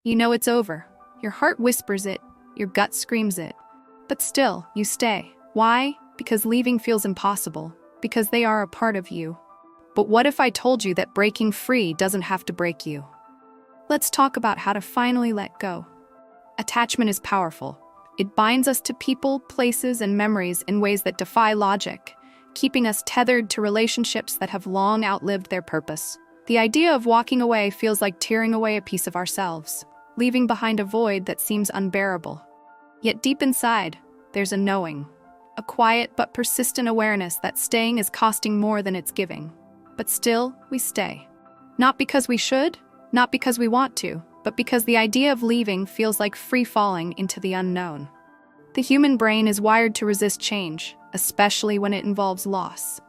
You know it's over. Your heart whispers it, your gut screams it. But still, you stay. Why? Because leaving feels impossible. Because they are a part of you. But what if I told you that breaking free doesn't have to break you? Let's talk about how to finally let go. Attachment is powerful. It binds us to people, places, and memories in ways that defy logic, keeping us tethered to relationships that have long outlived their purpose. The idea of walking away feels like tearing away a piece of ourselves, leaving behind a void that seems unbearable. Yet deep inside, there's a knowing, a quiet but persistent awareness that staying is costing more than it's giving. But still, we stay. Not because we should, not because we want to, but because the idea of leaving feels like free falling into the unknown. The human brain is wired to resist change, especially when it involves loss.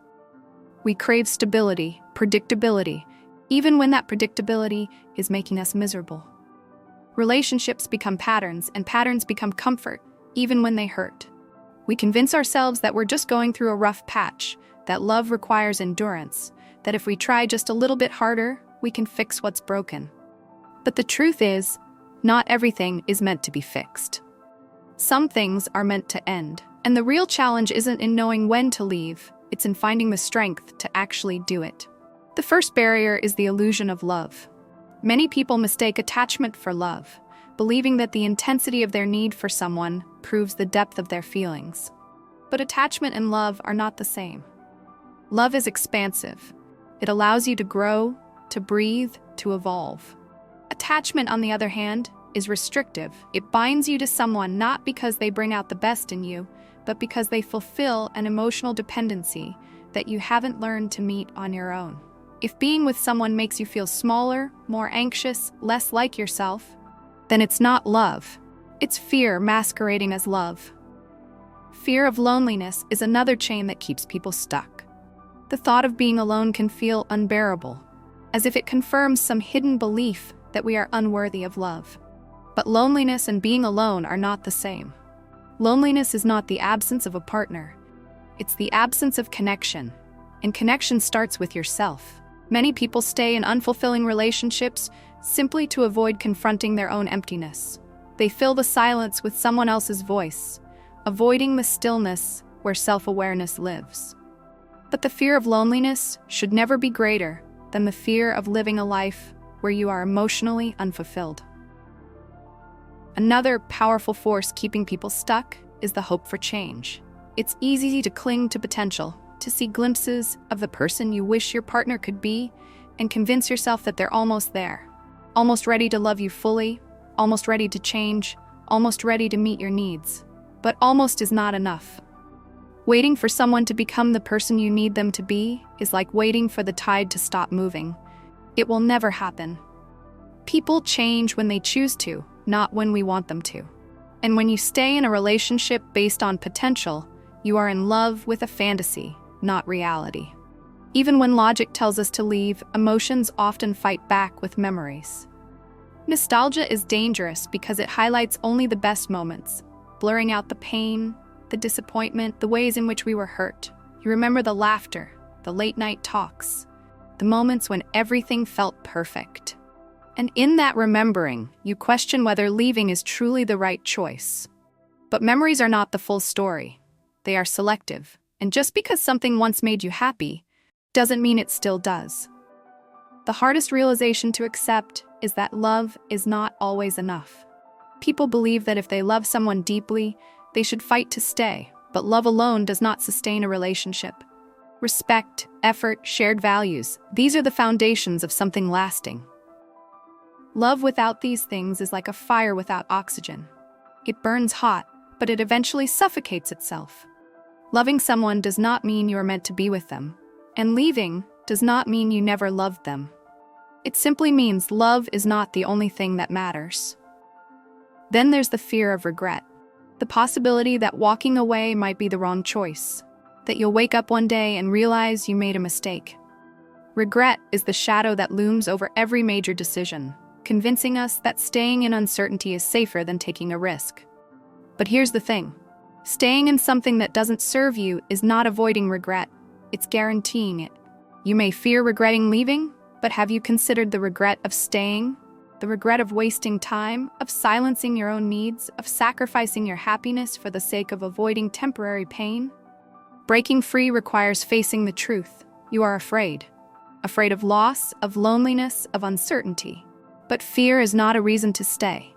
We crave stability, predictability, even when that predictability is making us miserable. Relationships become patterns, and patterns become comfort, even when they hurt. We convince ourselves that we're just going through a rough patch, that love requires endurance, that if we try just a little bit harder, we can fix what's broken. But the truth is, not everything is meant to be fixed. Some things are meant to end, and the real challenge isn't in knowing when to leave, it's in finding the strength to actually do it. The first barrier is the illusion of love. Many people mistake attachment for love, believing that the intensity of their need for someone proves the depth of their feelings. But attachment and love are not the same. Love is expansive. It allows you to grow, to breathe, to evolve. Attachment, on the other hand, is restrictive. It binds you to someone not because they bring out the best in you, but because they fulfill an emotional dependency that you haven't learned to meet on your own. If being with someone makes you feel smaller, more anxious, less like yourself, then it's not love. It's fear masquerading as love. Fear of loneliness is another chain that keeps people stuck. The thought of being alone can feel unbearable, as if it confirms some hidden belief that we are unworthy of love. But loneliness and being alone are not the same. Loneliness is not the absence of a partner. It's the absence of connection. And connection starts with yourself. Many people stay in unfulfilling relationships simply to avoid confronting their own emptiness. They fill the silence with someone else's voice, avoiding the stillness where self-awareness lives. But the fear of loneliness should never be greater than the fear of living a life where you are emotionally unfulfilled. Another powerful force keeping people stuck is the hope for change. It's easy to cling to potential, to see glimpses of the person you wish your partner could be, and convince yourself that they're almost there, almost ready to love you fully, almost ready to change, almost ready to meet your needs. But almost is not enough. Waiting for someone to become the person you need them to be is like waiting for the tide to stop moving. It will never happen. People change when they choose to, not when we want them to. And when you stay in a relationship based on potential, you are in love with a fantasy, not reality. Even when logic tells us to leave, emotions often fight back with memories. Nostalgia is dangerous because it highlights only the best moments, blurring out the pain, the disappointment, the ways in which we were hurt. You remember the laughter, the late-night talks, the moments when everything felt perfect. And in that remembering, you question whether leaving is truly the right choice. But memories are not the full story. They are selective. And just because something once made you happy, doesn't mean it still does. The hardest realization to accept is that love is not always enough. People believe that if they love someone deeply, they should fight to stay, but love alone does not sustain a relationship. Respect, effort, shared values, these are the foundations of something lasting. Love without these things is like a fire without oxygen. It burns hot, but it eventually suffocates itself. Loving someone does not mean you are meant to be with them, and leaving does not mean you never loved them. It simply means love is not the only thing that matters. Then there's the fear of regret. The possibility that walking away might be the wrong choice, that you'll wake up one day and realize you made a mistake. Regret is the shadow that looms over every major decision, convincing us that staying in uncertainty is safer than taking a risk. But here's the thing. Staying in something that doesn't serve you is not avoiding regret, it's guaranteeing it. You may fear regretting leaving, but have you considered the regret of staying? the regret of wasting time, of silencing your own needs, of sacrificing your happiness for the sake of avoiding temporary pain. Breaking free requires facing the truth. You are afraid. Afraid of loss, of loneliness, of uncertainty. But fear is not a reason to stay.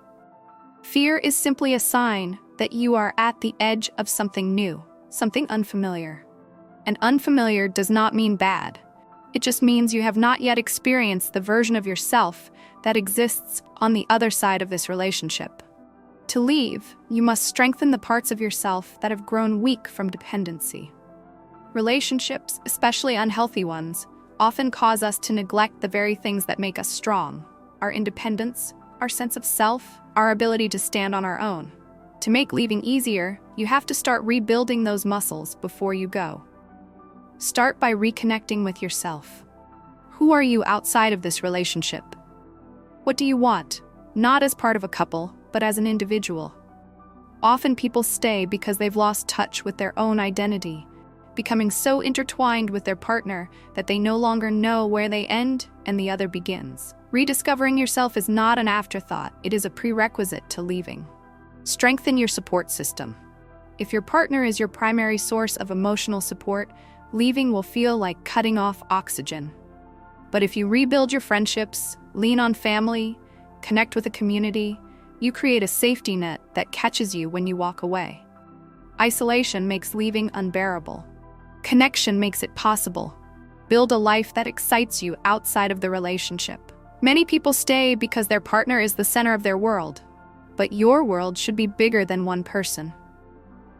Fear is simply a sign that you are at the edge of something new, something unfamiliar. And unfamiliar does not mean bad. It just means you have not yet experienced the version of yourself that exists on the other side of this relationship. To leave, you must strengthen the parts of yourself that have grown weak from dependency. Relationships, especially unhealthy ones, often cause us to neglect the very things that make us strong: our independence, our sense of self, our ability to stand on our own. To make leaving easier, you have to start rebuilding those muscles before you go. Start by reconnecting with yourself. Who are you outside of this relationship? What do you want? Not as part of a couple, but as an individual. Often people stay because they've lost touch with their own identity, becoming so intertwined with their partner that they no longer know where they end and the other begins. Rediscovering yourself is not an afterthought, it is a prerequisite to leaving. Strengthen your support system. If your partner is your primary source of emotional support, leaving will feel like cutting off oxygen. But if you rebuild your friendships, lean on family, connect with a community, you create a safety net that catches you when you walk away. Isolation makes leaving unbearable. Connection makes it possible. Build a life that excites you outside of the relationship. Many people stay because their partner is the center of their world, but your world should be bigger than one person.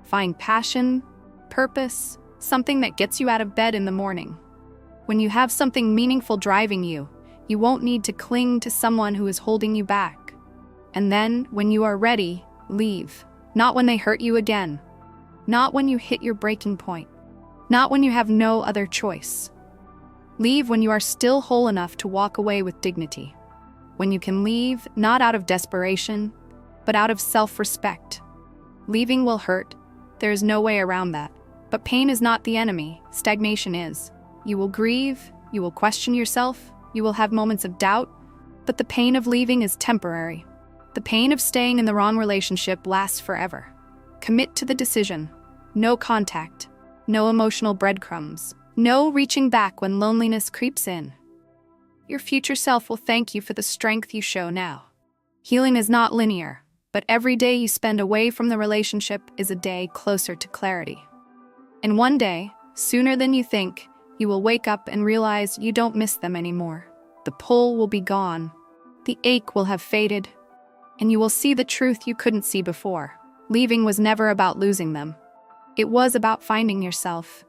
Find passion, purpose, something that gets you out of bed in the morning. When you have something meaningful driving you, you won't need to cling to someone who is holding you back. And then, when you are ready, leave. Not when they hurt you again. Not when you hit your breaking point. Not when you have no other choice. Leave when you are still whole enough to walk away with dignity. When you can leave, not out of desperation, but out of self-respect. Leaving will hurt. There is no way around that. But pain is not the enemy. Stagnation is. You will grieve, you will question yourself, you will have moments of doubt, but the pain of leaving is temporary. The pain of staying in the wrong relationship lasts forever. Commit to the decision. No contact. No emotional breadcrumbs. No reaching back when loneliness creeps in. Your future self will thank you for the strength you show now. Healing is not linear, but every day you spend away from the relationship is a day closer to clarity. And one day, sooner than you think, you will wake up and realize you don't miss them anymore. The pull will be gone. The ache will have faded. And you will see the truth you couldn't see before. Leaving was never about losing them. It was about finding yourself.